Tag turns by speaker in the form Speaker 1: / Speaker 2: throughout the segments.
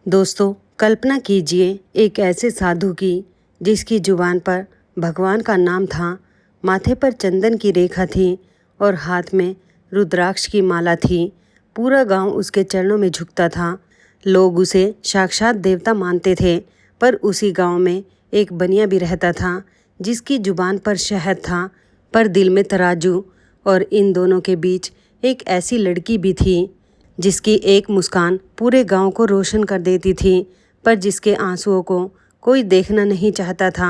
Speaker 1: दोस्तों, कल्पना कीजिए एक ऐसे साधु की जिसकी जुबान पर भगवान का नाम था, माथे पर चंदन की रेखा थी और हाथ में रुद्राक्ष की माला थी। पूरा गांव उसके चरणों में झुकता था। लोग उसे साक्षात देवता मानते थे। पर उसी गांव में एक बनिया भी रहता था जिसकी जुबान पर शहद था पर दिल में तराजू। और इन दोनों के बीच एक ऐसी लड़की भी थी जिसकी एक मुस्कान पूरे गांव को रोशन कर देती थी, पर जिसके आंसुओं को कोई देखना नहीं चाहता था।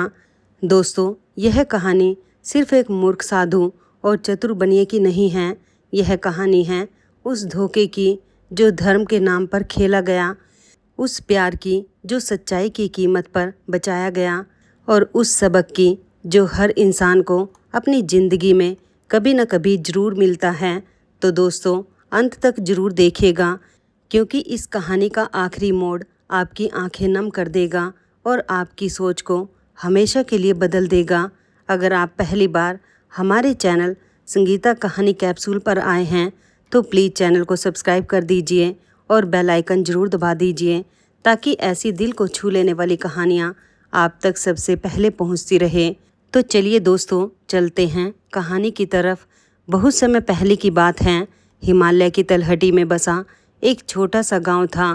Speaker 1: दोस्तों, यह कहानी सिर्फ एक मूर्ख साधु और चतुर बनिए की नहीं है। यह कहानी है उस धोखे की जो धर्म के नाम पर खेला गया, उस प्यार की जो सच्चाई की कीमत पर बचाया गया, और उस सबक की जो हर इंसान को अपनी ज़िंदगी में कभी न कभी ज़रूर मिलता है। तो दोस्तों, अंत तक ज़रूर देखिएगा, क्योंकि इस कहानी का आखिरी मोड़ आपकी आंखें नम कर देगा और आपकी सोच को हमेशा के लिए बदल देगा। अगर आप पहली बार हमारे चैनल संगीता कहानी कैप्सूल पर आए हैं तो प्लीज़ चैनल को सब्सक्राइब कर दीजिए और बेल आइकन ज़रूर दबा दीजिए, ताकि ऐसी दिल को छू लेने वाली कहानियाँ आप तक सबसे पहले पहुँचती रहे। तो चलिए दोस्तों, चलते हैं कहानी की तरफ। बहुत समय पहले की बात है। हिमालय की तलहटी में बसा एक छोटा सा गांव था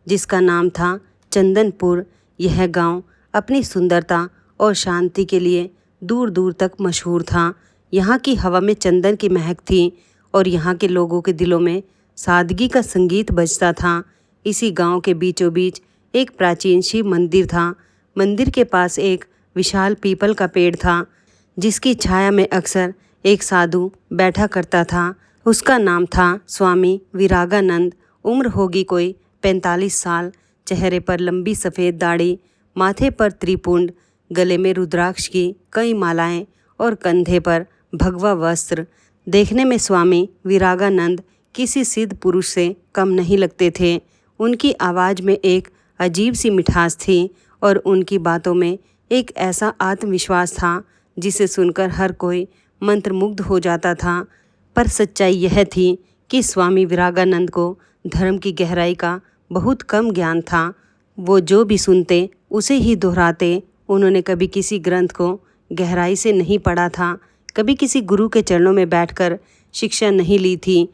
Speaker 1: जिसका नाम था चंदनपुर। यह गांव अपनी सुंदरता और शांति के लिए दूर दूर तक मशहूर था। यहाँ की हवा में चंदन की महक थी और यहाँ के लोगों के दिलों में सादगी का संगीत बजता था। इसी गांव के बीचों बीच एक प्राचीन शिव मंदिर था। मंदिर के पास एक विशाल पीपल का पेड़ था जिसकी छाया में अक्सर एक साधु बैठा करता था। उसका नाम था स्वामी विरागानंद। उम्र होगी कोई 45 साल। चेहरे पर लंबी सफ़ेद दाढ़ी, माथे पर त्रिपुंड, गले में रुद्राक्ष की कई मालाएं और कंधे पर भगवा वस्त्र। देखने में स्वामी विरागानंद किसी सिद्ध पुरुष से कम नहीं लगते थे। उनकी आवाज़ में एक अजीब सी मिठास थी और उनकी बातों में एक ऐसा आत्मविश्वास था जिसे सुनकर हर कोई मंत्रमुग्ध हो जाता था। पर सच्चाई यह थी कि स्वामी विरागानंद को धर्म की गहराई का बहुत कम ज्ञान था। वो जो भी सुनते उसे ही दोहराते। उन्होंने कभी किसी ग्रंथ को गहराई से नहीं पढ़ा था, कभी किसी गुरु के चरणों में बैठकर शिक्षा नहीं ली थी।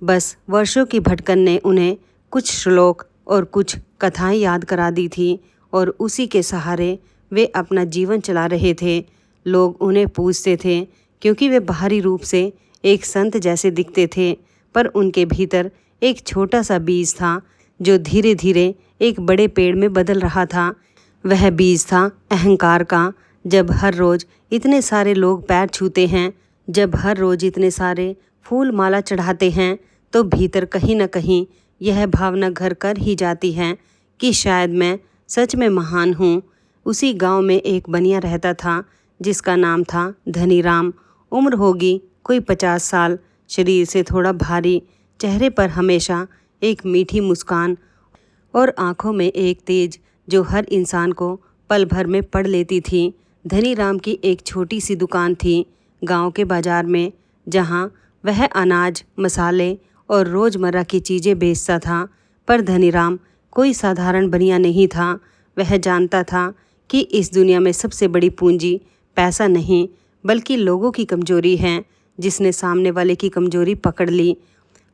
Speaker 1: बस वर्षों की भटकन ने उन्हें कुछ श्लोक और कुछ कथाएं याद करा दी थी और उसी के सहारे वे अपना जीवन चला रहे थे। लोग उन्हें पूजते थे क्योंकि वे बाहरी रूप से एक संत जैसे दिखते थे, पर उनके भीतर एक छोटा सा बीज था जो धीरे धीरे एक बड़े पेड़ में बदल रहा था। वह बीज था अहंकार का। जब हर रोज़ इतने सारे लोग पैर छूते हैं, जब हर रोज़ इतने सारे फूल माला चढ़ाते हैं, तो भीतर कहीं न कहीं यह भावना घर कर ही जाती है कि शायद मैं सच में महान हूँ। उसी गांव में एक बनिया रहता था जिसका नाम था धनीराम। उम्र होगी कोई 50 साल। शरीर से थोड़ा भारी, चेहरे पर हमेशा एक मीठी मुस्कान और आंखों में एक तेज जो हर इंसान को पल भर में पढ़ लेती थी। धनीराम की एक छोटी सी दुकान थी गांव के बाजार में, जहां वह अनाज, मसाले और रोज़मर्रा की चीज़ें बेचता था। पर धनीराम कोई साधारण बनिया नहीं था। वह जानता था कि इस दुनिया में सबसे बड़ी पूंजी पैसा नहीं बल्कि लोगों की कमजोरी है। जिसने सामने वाले की कमजोरी पकड़ ली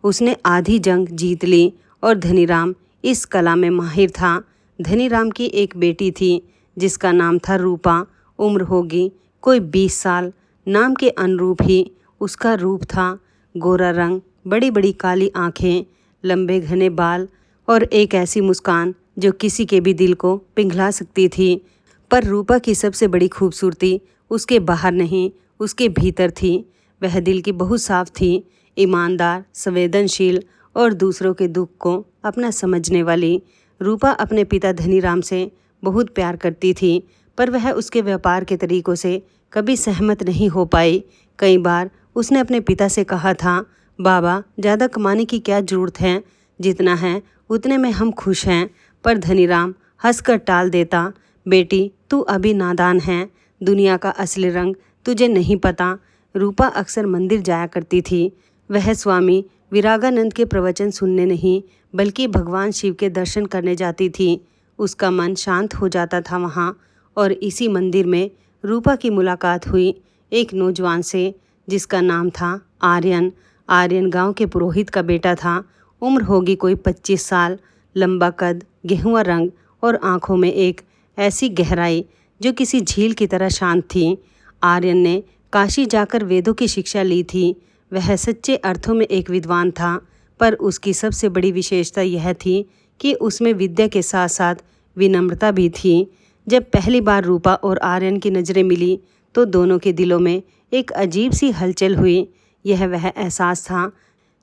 Speaker 1: उसने आधी जंग जीत ली, और धनीराम इस कला में माहिर था। धनीराम की एक बेटी थी जिसका नाम था रूपा। उम्र होगी कोई 20 साल। नाम के अनुरूप ही उसका रूप था। गोरा रंग, बड़ी बड़ी काली आँखें, लंबे घने बाल और एक ऐसी मुस्कान जो किसी के भी दिल को पिघला सकती थी। पर रूपा की सबसे बड़ी खूबसूरती उसके बाहर नहीं, उसके भीतर थी। वह दिल की बहुत साफ थी, ईमानदार, संवेदनशील और दूसरों के दुख को अपना समझने वाली। रूपा अपने पिता धनीराम से बहुत प्यार करती थी, पर वह उसके व्यापार के तरीकों से कभी सहमत नहीं हो पाई। कई बार उसने अपने पिता से कहा था, बाबा, ज़्यादा कमाने की क्या ज़रूरत है, जितना है उतने में हम खुश हैं। पर धनीराम हंसकर टाल देता, बेटी, तू अभी नादान है, दुनिया का असली रंग तुझे नहीं पता। रूपा अक्सर मंदिर जाया करती थी। वह स्वामी विरागानंद के प्रवचन सुनने नहीं बल्कि भगवान शिव के दर्शन करने जाती थी। उसका मन शांत हो जाता था वहाँ। और इसी मंदिर में रूपा की मुलाकात हुई एक नौजवान से जिसका नाम था आर्यन। आर्यन गांव के पुरोहित का बेटा था। उम्र होगी कोई 25 साल। लंबा कद, गेहुआ रंग और आंखों में एक ऐसी गहराई जो किसी झील की तरह शांत थी। आर्यन ने काशी जाकर वेदों की शिक्षा ली थी। वह सच्चे अर्थों में एक विद्वान था, पर उसकी सबसे बड़ी विशेषता यह थी कि उसमें विद्या के साथ साथ विनम्रता भी थी। जब पहली बार रूपा और आर्यन की नज़रें मिली तो दोनों के दिलों में एक अजीब सी हलचल हुई। यह वह एहसास था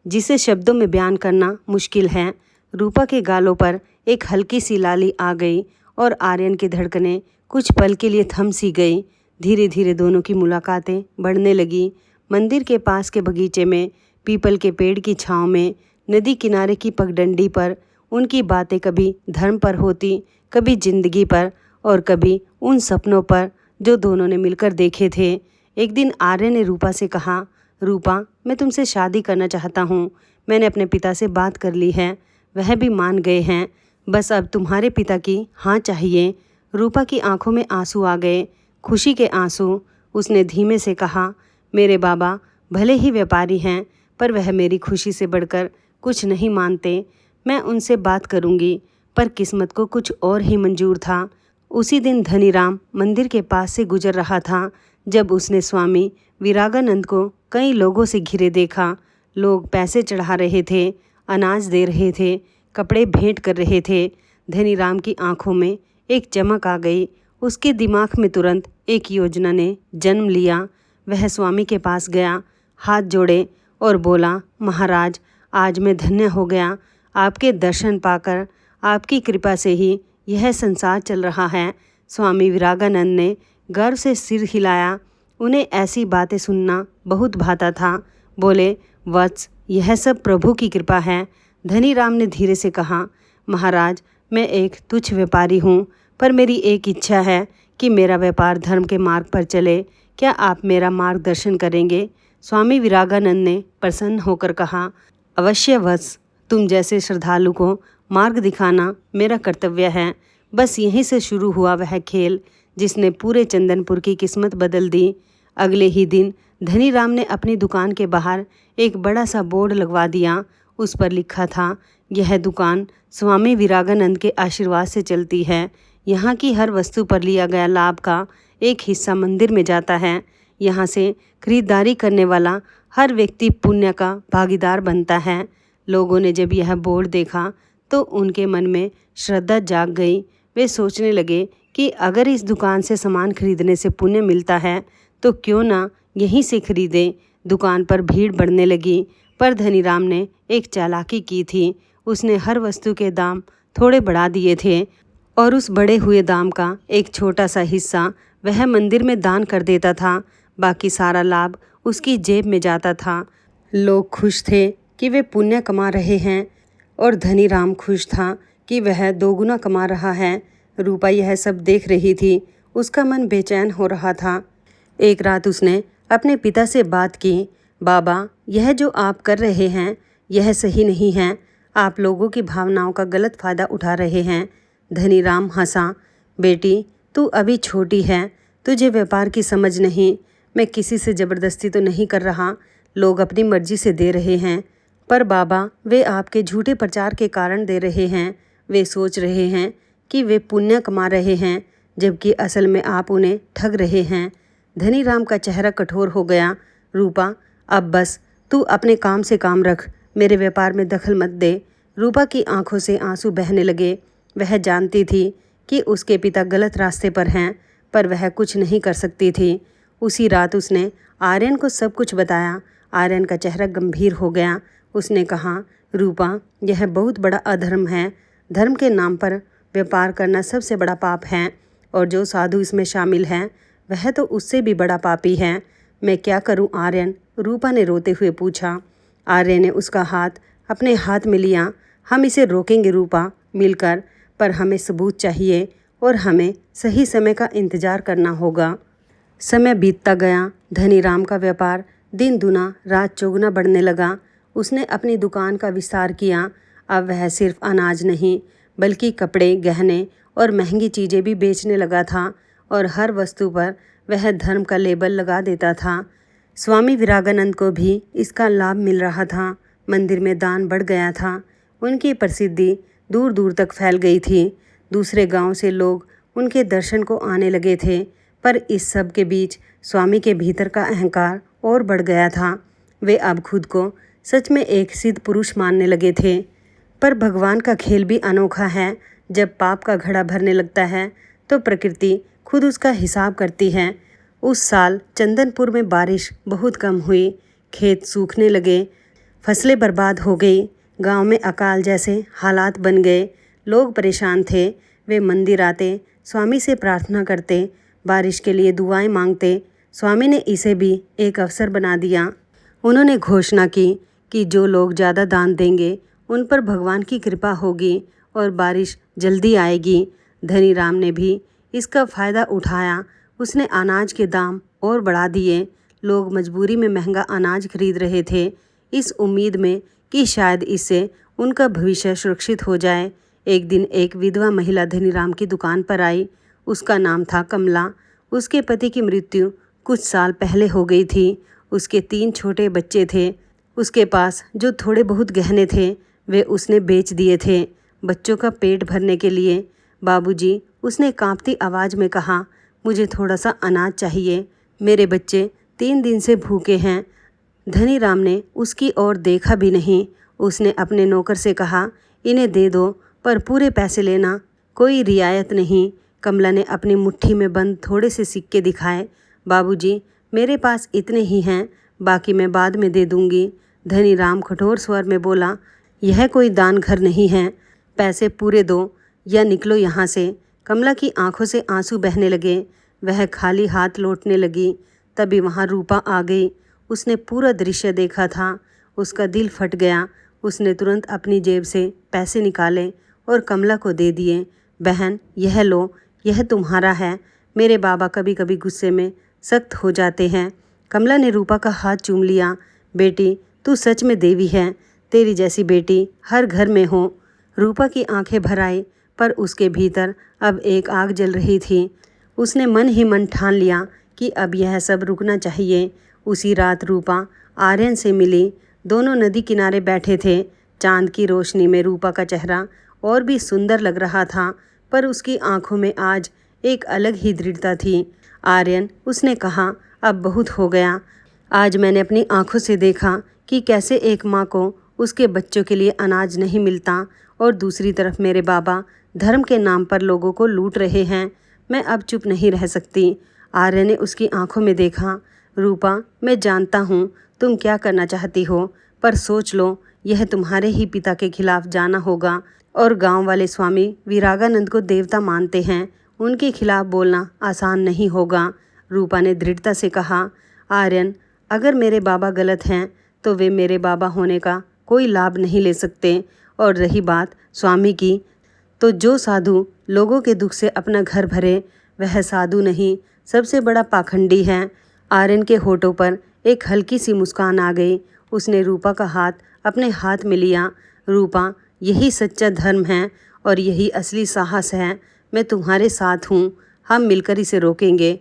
Speaker 1: जिसे शब्दों में बयान करना मुश्किल है। रूपा के गालों पर एक हल्की सी लाली आ गई और आर्यन की धड़कनें कुछ पल के लिए थम सी गई। धीरे धीरे दोनों की मुलाकातें बढ़ने लगी। मंदिर के पास के बगीचे में, पीपल के पेड़ की छांव में, नदी किनारे की पगडंडी पर उनकी बातें कभी धर्म पर होती, कभी जिंदगी पर और कभी उन सपनों पर जो दोनों ने मिलकर देखे थे। एक दिन आर्य ने रूपा से कहा, रूपा, मैं तुमसे शादी करना चाहता हूँ। मैंने अपने पिता से बात कर ली है, वह भी मान गए हैं। बस अब तुम्हारे पिता की हाँ चाहिए। रूपा की आंखों में आंसू आ गए, खुशी के आंसू। उसने धीमे से कहा, मेरे बाबा भले ही व्यापारी हैं, पर वह मेरी खुशी से बढ़कर कुछ नहीं मानते। मैं उनसे बात करूंगी। पर किस्मत को कुछ और ही मंजूर था। उसी दिन धनीराम मंदिर के पास से गुजर रहा था जब उसने स्वामी विरागानंद को कई लोगों से घिरे देखा। लोग पैसे चढ़ा रहे थे, अनाज दे रहे थे, कपड़े भेंट कर रहे थे। धनीराम की आंखों में एक चमक आ गई। उसके दिमाग में तुरंत एक योजना ने जन्म लिया। वह स्वामी के पास गया, हाथ जोड़े और बोला, महाराज, आज मैं धन्य हो गया। आपके दर्शन पाकर, आपकी कृपा से ही यह संसार चल रहा है। स्वामी विरागानंद ने गर्व से सिर हिलाया। उन्हें ऐसी बातें सुनना बहुत भाता था। बोले, वत्स, यह सब प्रभु की कृपा है। धनीराम ने धीरे से कहा, महाराज, मैं एक तुच्छ व्यापारी हूँ, पर मेरी एक इच्छा है कि मेरा व्यापार धर्म के मार्ग पर चले। क्या आप मेरा मार्गदर्शन करेंगे? स्वामी विरागानंद ने प्रसन्न होकर कहा, अवश्य वत्स, तुम जैसे श्रद्धालु को मार्ग दिखाना मेरा कर्तव्य है। बस यहीं से शुरू हुआ वह खेल जिसने पूरे चंदनपुर की किस्मत बदल दी। अगले ही दिन धनीराम ने अपनी दुकान के बाहर एक बड़ा सा बोर्ड लगवा दिया। उस पर लिखा था, यह दुकान स्वामी विरागानंद के आशीर्वाद से चलती है। यहाँ की हर वस्तु पर लिया गया लाभ का एक हिस्सा मंदिर में जाता है। यहाँ से खरीदारी करने वाला हर व्यक्ति पुण्य का भागीदार बनता है। लोगों ने जब यह बोर्ड देखा तो उनके मन में श्रद्धा जाग गई। वे सोचने लगे कि अगर इस दुकान से सामान खरीदने से पुण्य मिलता है तो क्यों ना यहीं से खरीदें। दुकान पर भीड़ बढ़ने लगी, पर धनीराम ने एक चालाकी की थी। उसने हर वस्तु के दाम थोड़े बढ़ा दिए थे और उस बढ़े हुए दाम का एक छोटा सा हिस्सा वह मंदिर में दान कर देता था। बाकी सारा लाभ उसकी जेब में जाता था। लोग खुश थे कि वे पुण्य कमा रहे हैं और धनीराम खुश था कि वह दोगुना कमा रहा है। रूपा यह सब देख रही थी। उसका मन बेचैन हो रहा था। एक रात उसने अपने पिता से बात की, बाबा, यह जो आप कर रहे हैं यह सही नहीं है। आप लोगों की भावनाओं का गलत फ़ायदा उठा रहे हैं। धनीराम हंसा, बेटी, तू अभी छोटी है, तुझे व्यापार की समझ नहीं। मैं किसी से ज़बरदस्ती तो नहीं कर रहा, लोग अपनी मर्जी से दे रहे हैं। पर बाबा, वे आपके झूठे प्रचार के कारण दे रहे हैं। वे सोच रहे हैं कि वे पुण्य कमा रहे हैं, जबकि असल में आप उन्हें ठग रहे हैं। धनीराम का चेहरा कठोर हो गया। रूपा, अब बस, तू अपने काम से काम रख, मेरे व्यापार में दखल मत दे। रूपा की आंखों से आंसू बहने लगे। वह जानती थी कि उसके पिता गलत रास्ते पर हैं, पर वह कुछ नहीं कर सकती थी। उसी रात उसने आर्यन को सब कुछ बताया। आर्यन का चेहरा गंभीर हो गया। उसने कहा, रूपा, यह बहुत बड़ा अधर्म है। धर्म के नाम पर व्यापार करना सबसे बड़ा पाप है, और जो साधु इसमें शामिल हैं वह तो उससे भी बड़ा पापी है। मैं क्या करूं आर्यन? रूपा ने रोते हुए पूछा। आर्यन ने उसका हाथ अपने हाथ में लिया। हम इसे रोकेंगे रूपा, मिलकर, पर हमें सबूत चाहिए और हमें सही समय का इंतज़ार करना होगा। समय बीतता गया। धनीराम का व्यापार दिन दुना रात चौगुना बढ़ने लगा। उसने अपनी दुकान का विस्तार किया। अब वह सिर्फ अनाज नहीं बल्कि कपड़े, गहने और महंगी चीज़ें भी बेचने लगा था और हर वस्तु पर वह धर्म का लेबल लगा देता था। स्वामी विवेकानंद को भी इसका लाभ मिल रहा था। मंदिर में दान बढ़ गया था। उनकी प्रसिद्धि दूर दूर तक फैल गई थी। दूसरे गांव से लोग उनके दर्शन को आने लगे थे। पर इस सब के बीच स्वामी के भीतर का अहंकार और बढ़ गया था। वे अब खुद को सच में एक सिद्ध पुरुष मानने लगे थे। पर भगवान का खेल भी अनोखा है। जब पाप का घड़ा भरने लगता है तो प्रकृति खुद उसका हिसाब करती है। उस साल चंदनपुर में बारिश बहुत कम हुई। खेत सूखने लगे, फसलें बर्बाद हो गई। गांव में अकाल जैसे हालात बन गए। लोग परेशान थे। वे मंदिर आते, स्वामी से प्रार्थना करते, बारिश के लिए दुआएं मांगते। स्वामी ने इसे भी एक अवसर बना दिया। उन्होंने घोषणा की कि जो लोग ज़्यादा दान देंगे उन पर भगवान की कृपा होगी और बारिश जल्दी आएगी। धनी राम ने भी इसका फ़ायदा उठाया। उसने अनाज के दाम और बढ़ा दिए। लोग मजबूरी में महंगा अनाज खरीद रहे थे, इस उम्मीद में कि शायद इससे उनका भविष्य सुरक्षित हो जाए। एक दिन एक विधवा महिला धनीराम की दुकान पर आई। उसका नाम था कमला। उसके पति की मृत्यु कुछ साल पहले हो गई थी। उसके 3 छोटे बच्चे थे। उसके पास जो थोड़े बहुत गहने थे वे उसने बेच दिए थे बच्चों का पेट भरने के लिए। बाबूजी, उसने कांपती आवाज़ में कहा, मुझे थोड़ा सा अनाज चाहिए। मेरे बच्चे 3 दिन से भूखे हैं। धनीराम ने उसकी ओर देखा भी नहीं। उसने अपने नौकर से कहा, इन्हें दे दो पर पूरे पैसे लेना, कोई रियायत नहीं। कमला ने अपनी मुट्ठी में बंद थोड़े से सिक्के दिखाए। बाबूजी, मेरे पास इतने ही हैं, बाकी मैं बाद में दे दूंगी। धनीराम कठोर स्वर में बोला, यह कोई दान घर नहीं है, पैसे पूरे दो या निकलो यहाँ से। कमला की आंखों से आंसू बहने लगे। वह खाली हाथ लौटने लगी। तभी वहाँ रूपा आ गई। उसने पूरा दृश्य देखा था। उसका दिल फट गया। उसने तुरंत अपनी जेब से पैसे निकाले और कमला को दे दिए। बहन, यह लो, यह तुम्हारा है। मेरे बाबा कभी कभी गुस्से में सख्त हो जाते हैं। कमला ने रूपा का हाथ चूम लिया। बेटी, तू सच में देवी है। तेरी जैसी बेटी हर घर में हो। रूपा की आंखें भर आई, पर उसके भीतर अब एक आग जल रही थी। उसने मन ही मन ठान लिया कि अब यह सब रुकना चाहिए। उसी रात रूपा आर्यन से मिली। दोनों नदी किनारे बैठे थे। चांद की रोशनी में रूपा का चेहरा और भी सुंदर लग रहा था, पर उसकी आंखों में आज एक अलग ही दृढ़ता थी। आर्यन, उसने कहा, अब बहुत हो गया। आज मैंने अपनी आंखों से देखा कि कैसे एक माँ को उसके बच्चों के लिए अनाज नहीं मिलता और दूसरी तरफ मेरे बाबा धर्म के नाम पर लोगों को लूट रहे हैं। मैं अब चुप नहीं रह सकती। आर्य ने उसकी आंखों में देखा। रूपा, मैं जानता हूँ तुम क्या करना चाहती हो, पर सोच लो, यह तुम्हारे ही पिता के खिलाफ जाना होगा और गांव वाले स्वामी विवेकानंद को देवता मानते हैं। उनके खिलाफ बोलना आसान नहीं होगा। रूपा ने दृढ़ता से कहा, आर्यन, अगर मेरे बाबा गलत हैं तो वे मेरे बाबा होने का कोई लाभ नहीं ले सकते। और रही बात स्वामी की, तो जो साधु लोगों के दुख से अपना घर भरे वह साधु नहीं, सबसे बड़ा पाखंडी है। आर्यन के होठों पर एक हल्की सी मुस्कान आ गई। उसने रूपा का हाथ अपने हाथ में लिया। रूपा, यही सच्चा धर्म है और यही असली साहस है। मैं तुम्हारे साथ हूँ। हम मिलकर इसे रोकेंगे।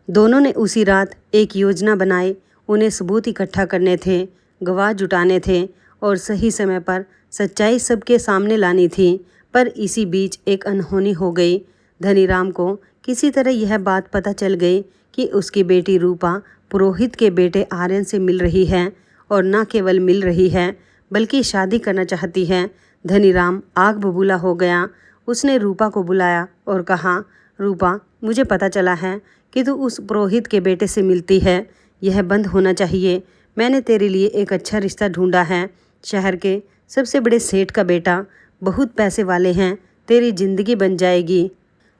Speaker 1: दोनों ने उसी रात एक योजना बनाई। उन्हें सबूत इकट्ठा करने थे, गवाह जुटाने थे और सही समय पर सच्चाई सबके सामने लानी थी। पर इसी बीच एक अनहोनी हो गई। धनीराम को किसी तरह यह बात पता चल गई कि उसकी बेटी रूपा पुरोहित के बेटे आर्यन से मिल रही है और न केवल मिल रही है बल्कि शादी करना चाहती है। धनीराम आग बबूला हो गया। उसने रूपा को बुलाया और कहा, रूपा, मुझे पता चला है कि तू उस पुरोहित के बेटे से मिलती है। यह बंद होना चाहिए। मैंने तेरे लिए एक अच्छा रिश्ता ढूंढा है। शहर के सबसे बड़े सेठ का बेटा, बहुत पैसे वाले हैं। तेरी जिंदगी बन जाएगी।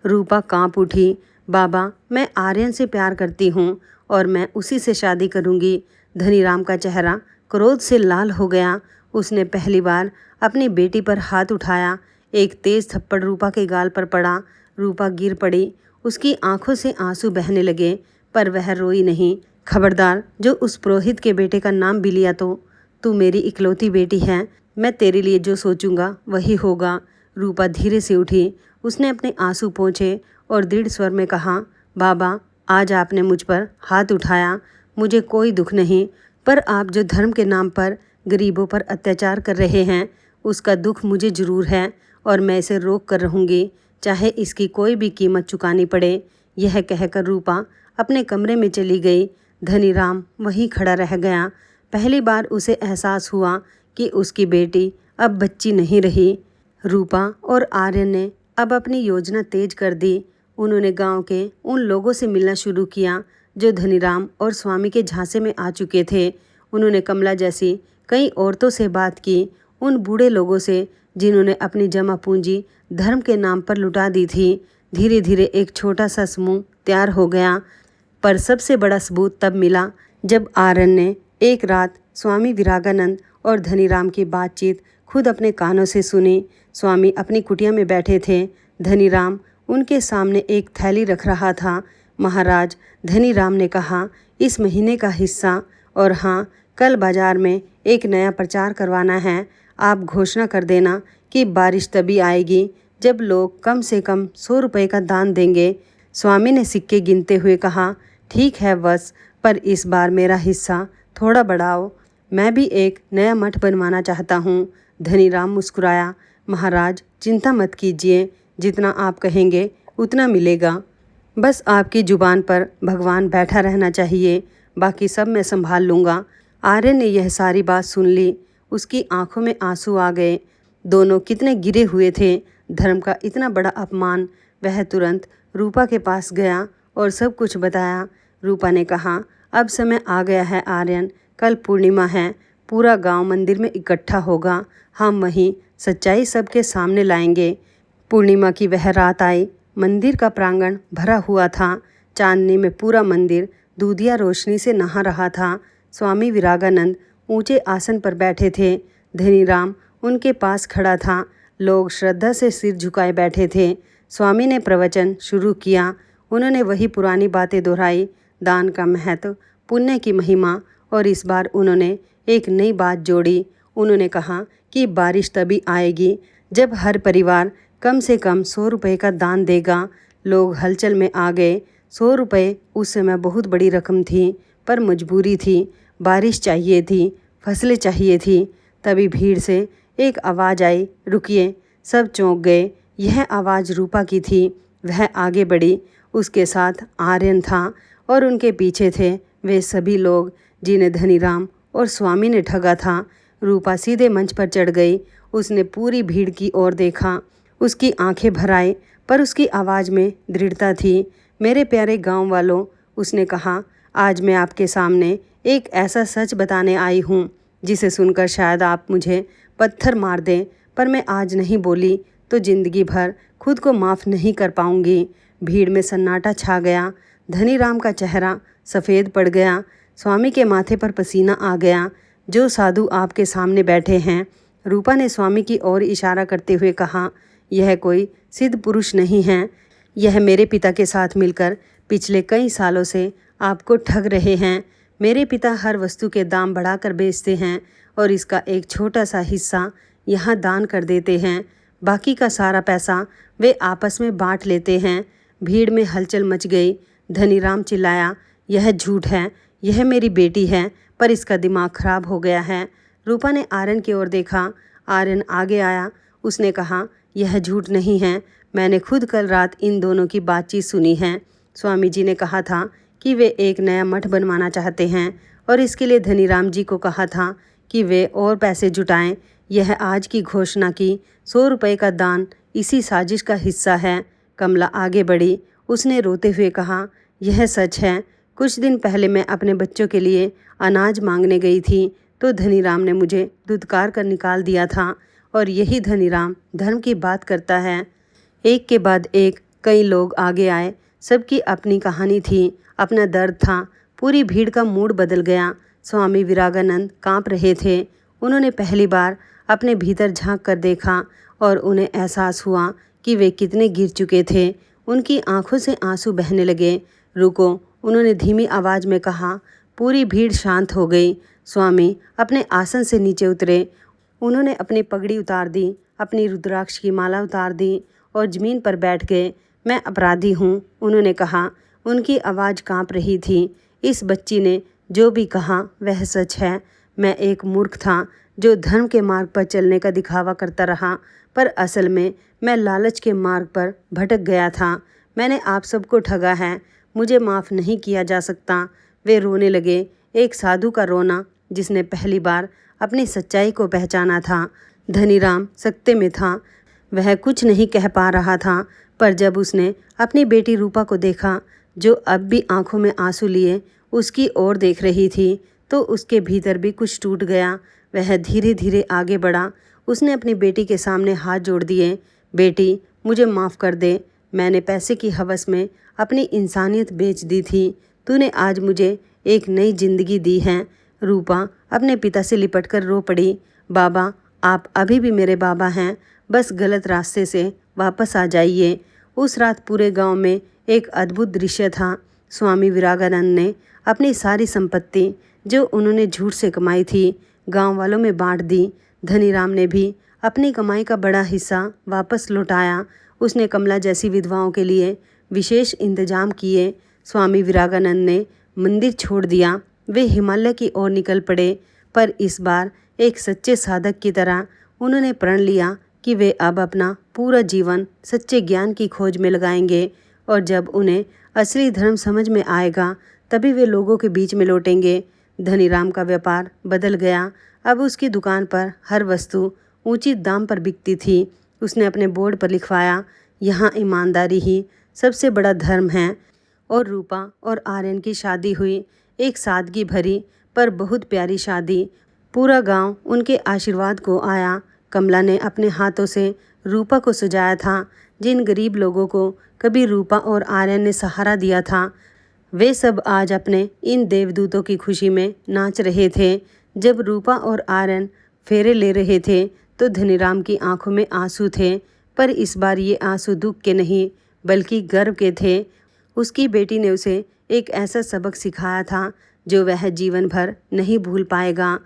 Speaker 1: रूपा कांप उठी। बाबा, मैं आर्यन से प्यार करती हूँ और मैं उसी से शादी करूँगी। धनीराम का चेहरा क्रोध से लाल हो गया। उसने पहली बार अपनी बेटी पर हाथ उठाया। एक तेज थप्पड़ रूपा के गाल पर पड़ा। रूपा गिर पड़ी। उसकी आंखों से आंसू बहने लगे, पर वह रोई नहीं। खबरदार, जो उस पुरोहित के बेटे का नाम भी लिया तो तू मेरी इकलौती बेटी है, मैं तेरे लिए जो सोचूंगा वही होगा। रूपा धीरे से उठी। उसने अपने आंसू पोंछे और दृढ़ स्वर में कहा, बाबा, आज आपने मुझ पर हाथ उठाया, मुझे कोई दुख नहीं, पर आप जो धर्म के नाम पर गरीबों पर अत्याचार कर रहे हैं उसका दुख मुझे ज़रूर है और मैं इसे रोक कर रहूँगी, चाहे इसकी कोई भी कीमत चुकानी पड़े। यह कहकर रूपा अपने कमरे में चली गई। धनीराम वहीं खड़ा रह गया। पहली बार उसे एहसास हुआ कि उसकी बेटी अब बच्ची नहीं रही। रूपा और आर्यन ने अब अपनी योजना तेज कर दी। उन्होंने गांव के उन लोगों से मिलना शुरू किया जो धनीराम और स्वामी के झांसे में आ चुके थे। उन्होंने कमला जैसी कई औरतों से बात की, उन बूढ़े लोगों से जिन्होंने अपनी जमा पूंजी धर्म के नाम पर लुटा दी थी। धीरे धीरे एक छोटा सा समूह तैयार हो गया, पर सबसे बड़ा सबूत तब मिला जब आर्यन ने एक रात स्वामी विरागानंद और धनीराम की बातचीत खुद अपने कानों से सुनी। स्वामी अपनी कुटिया में बैठे थे। धनीराम उनके सामने एक थैली रख रहा था। महाराज, धनीराम ने कहा, इस महीने का हिस्सा, और हाँ, कल बाजार में एक नया प्रचार करवाना है। आप घोषणा कर देना कि बारिश तभी आएगी जब लोग कम से कम 100 रुपये का दान देंगे। स्वामी ने सिक्के गिनते हुए कहा, ठीक है बस, पर इस बार मेरा हिस्सा थोड़ा बढ़ाओ, मैं भी एक नया मठ बनवाना चाहता हूँ। धनीराम मुस्कुराया, महाराज चिंता मत कीजिए, जितना आप कहेंगे उतना मिलेगा। बस आपकी जुबान पर भगवान बैठा रहना चाहिए, बाकी सब मैं संभाल लूँगा। आर्यन ने यह सारी बात सुन ली। उसकी आंखों में आंसू आ गए। दोनों कितने गिरे हुए थे। धर्म का इतना बड़ा अपमान। वह तुरंत रूपा के पास गया और सब कुछ बताया। रूपा ने कहा, अब समय आ गया है आर्यन, कल पूर्णिमा है, पूरा गांव मंदिर में इकट्ठा होगा, हम वहीं सच्चाई सबके सामने लाएंगे। पूर्णिमा की वह रात आई। मंदिर का प्रांगण भरा हुआ था। चांदनी में पूरा मंदिर दूधिया रोशनी से नहा रहा था। स्वामी विरागानंद ऊंचे आसन पर बैठे थे। धनीराम उनके पास खड़ा था। लोग श्रद्धा से सिर झुकाए बैठे थे। स्वामी ने प्रवचन शुरू किया। उन्होंने वही पुरानी बातें दोहराई, दान का महत्व, पुण्य की महिमा, और इस बार उन्होंने एक नई बात जोड़ी। उन्होंने कहा कि बारिश तभी आएगी जब हर परिवार कम से कम 100 रुपये का दान देगा। लोग हलचल में आ गए। 100 रुपये उस समय बहुत बड़ी रकम थी, पर मजबूरी थी। बारिश चाहिए थी, फसलें चाहिए थी। तभी भीड़ से एक आवाज़ आई, रुकिए। सब चौंक गए। यह आवाज़ रूपा की थी। वह आगे बढ़ी। उसके साथ आर्यन था और उनके पीछे थे वे सभी लोग जिन्हें धनीराम और स्वामी ने ठगा था। रूपा सीधे मंच पर चढ़ गई। उसने पूरी भीड़ की ओर देखा। उसकी आंखें भर आई, पर उसकी आवाज़ में दृढ़ता थी। मेरे प्यारे गांव वालों, उसने कहा, आज मैं आपके सामने एक ऐसा सच बताने आई हूँ जिसे सुनकर शायद आप मुझे पत्थर मार दें, पर मैं आज नहीं बोली तो ज़िंदगी भर खुद को माफ़ नहीं कर पाऊँगी। भीड़ में सन्नाटा छा गया। धनीराम का चेहरा सफ़ेद पड़ गया। स्वामी के माथे पर पसीना आ गया। जो साधु आपके सामने बैठे हैं, रूपा ने स्वामी की ओर इशारा करते हुए कहा, यह कोई सिद्ध पुरुष नहीं है। यह मेरे पिता के साथ मिलकर पिछले कई सालों से आपको ठग रहे हैं। मेरे पिता हर वस्तु के दाम बढ़ाकर बेचते हैं और इसका एक छोटा सा हिस्सा यहाँ दान कर देते हैं। बाकी का सारा पैसा वे आपस में बांट लेते हैं। भीड़ में हलचल मच गई। धनीराम चिल्लाया, यह झूठ है, यह मेरी बेटी है, पर इसका दिमाग खराब हो गया है। रूपा ने आर्यन की ओर देखा। आर्यन आगे आया। उसने कहा, यह झूठ नहीं है, मैंने खुद कल रात इन दोनों की बातचीत सुनी है। स्वामी जी ने कहा था कि वे एक नया मठ बनवाना चाहते हैं और इसके लिए धनीराम जी को कहा था कि वे और पैसे जुटाएं। यह आज की घोषणा की 100 रुपये का दान इसी साजिश का हिस्सा है। कमला आगे बढ़ी। उसने रोते हुए कहा, यह सच है। कुछ दिन पहले मैं अपने बच्चों के लिए अनाज मांगने गई थी तो धनीराम ने मुझे धुतकार कर निकाल दिया था, और यही धनीराम धर्म की बात करता है। एक के बाद एक कई लोग आगे आए। सबकी अपनी कहानी थी, अपना दर्द था। पूरी भीड़ का मूड बदल गया। स्वामी विरागानंद कांप रहे थे। उन्होंने पहली बार अपने भीतर झांक कर देखा और उन्हें एहसास हुआ कि वे कितने गिर चुके थे। उनकी आंखों से आंसू बहने लगे। रुको, उन्होंने धीमी आवाज़ में कहा। पूरी भीड़ शांत हो गई। स्वामी अपने आसन से नीचे उतरे। उन्होंने अपनी पगड़ी उतार दी, अपनी रुद्राक्ष की माला उतार दी और ज़मीन पर बैठ गए। मैं अपराधी हूँ, उन्होंने कहा। उनकी आवाज़ काँप रही थी। इस बच्ची ने जो भी कहा वह सच है। मैं एक मूर्ख था जो धर्म के मार्ग पर चलने का दिखावा करता रहा, पर असल में मैं लालच के मार्ग पर भटक गया था। मैंने आप सबको ठगा है, मुझे माफ़ नहीं किया जा सकता। वे रोने लगे। एक साधु का रोना जिसने पहली बार अपनी सच्चाई को पहचाना था। धनीराम सकते में था। वह कुछ नहीं कह पा रहा था, पर जब उसने अपनी बेटी रूपा को देखा जो अब भी आंखों में आंसू लिए उसकी ओर देख रही थी, तो उसके भीतर भी कुछ टूट गया। वह धीरे धीरे आगे बढ़ा। उसने अपनी बेटी के सामने हाथ जोड़ दिए। बेटी, मुझे माफ़ कर दे। मैंने पैसे की हवस में अपनी इंसानियत बेच दी थी। तूने आज मुझे एक नई जिंदगी दी है। रूपा अपने पिता से लिपटकर रो पड़ी। बाबा, आप अभी भी मेरे बाबा हैं, बस गलत रास्ते से वापस आ जाइए। उस रात पूरे गांव में एक अद्भुत दृश्य था। स्वामी विरागानंद ने अपनी सारी संपत्ति जो उन्होंने झूठ से कमाई थी गांव वालों में बांट दी। धनीराम ने भी अपनी कमाई का बड़ा हिस्सा वापस लौटाया। उसने कमला जैसी विधवाओं के लिए विशेष इंतजाम किए। स्वामी विरागानंद ने मंदिर छोड़ दिया। वे हिमालय की ओर निकल पड़े, पर इस बार एक सच्चे साधक की तरह उन्होंने प्रण लिया कि वे अब अपना पूरा जीवन सच्चे ज्ञान की खोज में लगाएंगे, और जब उन्हें असली धर्म समझ में आएगा तभी वे लोगों के बीच में लौटेंगे। धनीराम का व्यापार बदल गया। अब उसकी दुकान पर हर वस्तु उचित दाम पर बिकती थी। उसने अपने बोर्ड पर लिखवाया, यहाँ ईमानदारी ही सबसे बड़ा धर्म है। और रूपा और आर्यन की शादी हुई। एक सादगी भरी पर बहुत प्यारी शादी। पूरा गांव उनके आशीर्वाद को आया। कमला ने अपने हाथों से रूपा को सजाया था। जिन गरीब लोगों को कभी रूपा और आर्यन ने सहारा दिया था, वे सब आज अपने इन देवदूतों की खुशी में नाच रहे थे। जब रूपा और आर्यन फेरे ले रहे थे तो धनीराम की आंखों में आंसू थे, पर इस बार ये आंसू दुख के नहीं बल्कि गर्व के थे। उसकी बेटी ने उसे एक ऐसा सबक सिखाया था जो वह जीवन भर नहीं भूल पाएगा।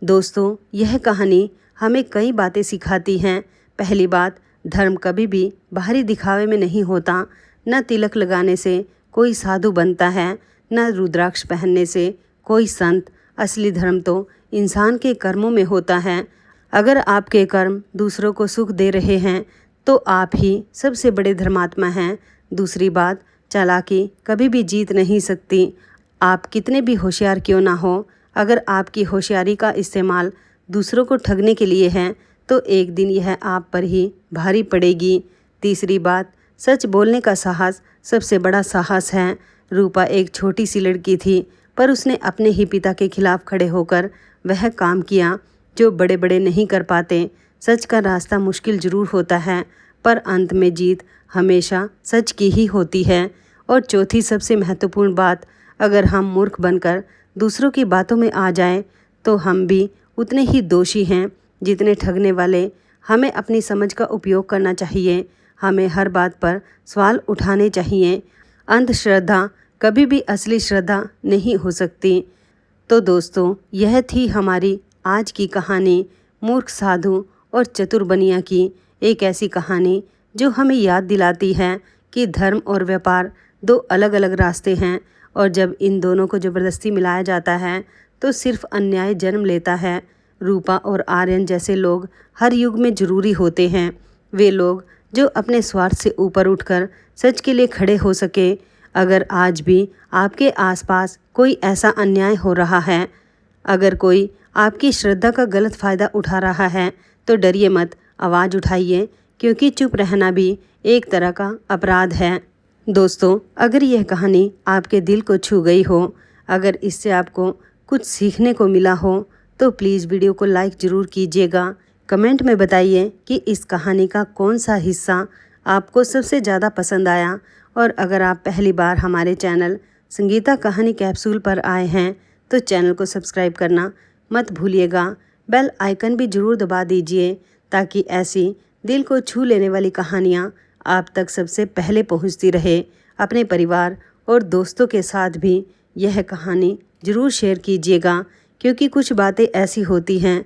Speaker 1: दोस्तों, यह कहानी हमें कई बातें सिखाती हैं। पहली बात, धर्म कभी भी बाहरी दिखावे में नहीं होता। न तिलक लगाने से कोई साधु बनता है, न रुद्राक्ष पहनने से कोई संत। असली धर्म तो इंसान के कर्मों में होता है। अगर आपके कर्म दूसरों को सुख दे रहे हैं तो आप ही सबसे बड़े धर्मात्मा हैं। दूसरी बात, चालाकी कभी भी जीत नहीं सकती। आप कितने भी होशियार क्यों ना हो, अगर आपकी होशियारी का इस्तेमाल दूसरों को ठगने के लिए है तो एक दिन यह आप पर ही भारी पड़ेगी। तीसरी बात, सच बोलने का साहस सबसे बड़ा साहस है। रूपा एक छोटी सी लड़की थी, पर उसने अपने ही पिता के खिलाफ खड़े होकर वह काम किया जो बड़े बड़े नहीं कर पाते। सच का रास्ता मुश्किल जरूर होता है, पर अंत में जीत हमेशा सच की ही होती है। और चौथी सबसे महत्वपूर्ण बात, अगर हम मूर्ख बनकर दूसरों की बातों में आ जाएं तो हम भी उतने ही दोषी हैं जितने ठगने वाले। हमें अपनी समझ का उपयोग करना चाहिए। हमें हर बात पर सवाल उठाने चाहिए। अंधश्रद्धा कभी भी असली श्रद्धा नहीं हो सकती। तो दोस्तों, यह थी हमारी आज की कहानी, मूर्ख साधु और चतुर बनिया की। एक ऐसी कहानी जो हमें याद दिलाती है कि धर्म और व्यापार दो अलग अलग रास्ते हैं, और जब इन दोनों को ज़बरदस्ती मिलाया जाता है तो सिर्फ अन्याय जन्म लेता है। रूपा और आर्यन जैसे लोग हर युग में ज़रूरी होते हैं। वे लोग जो अपने स्वार्थ से ऊपर उठकर सच के लिए खड़े हो सके। अगर आज भी आपके आसपास कोई ऐसा अन्याय हो रहा है, अगर कोई आपकी श्रद्धा का गलत फ़ायदा उठा रहा है, तो डरिए मत, आवाज़ उठाइए, क्योंकि चुप रहना भी एक तरह का अपराध है। दोस्तों, अगर यह कहानी आपके दिल को छू गई हो, अगर इससे आपको कुछ सीखने को मिला हो, तो प्लीज़ वीडियो को लाइक ज़रूर कीजिएगा। कमेंट में बताइए कि इस कहानी का कौन सा हिस्सा आपको सबसे ज़्यादा पसंद आया। और अगर आप पहली बार हमारे चैनल संगीता कहानी कैप्सूल पर आए हैं तो चैनल को सब्सक्राइब करना मत भूलिएगा। बेल आइकन भी ज़रूर दबा दीजिए ताकि ऐसी दिल को छू लेने वाली कहानियाँ आप तक सबसे पहले पहुँचती रहे। अपने परिवार और दोस्तों के साथ भी यह कहानी ज़रूर शेयर कीजिएगा, क्योंकि कुछ बातें ऐसी होती हैं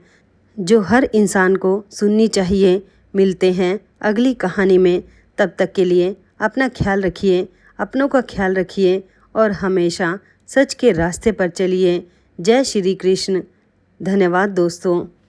Speaker 1: जो हर इंसान को सुननी चाहिए। मिलते हैं अगली कहानी में, तब तक के लिए अपना ख्याल रखिए, अपनों का ख्याल रखिए और हमेशा सच के रास्ते पर चलिए। जय श्री कृष्ण। धन्यवाद दोस्तों।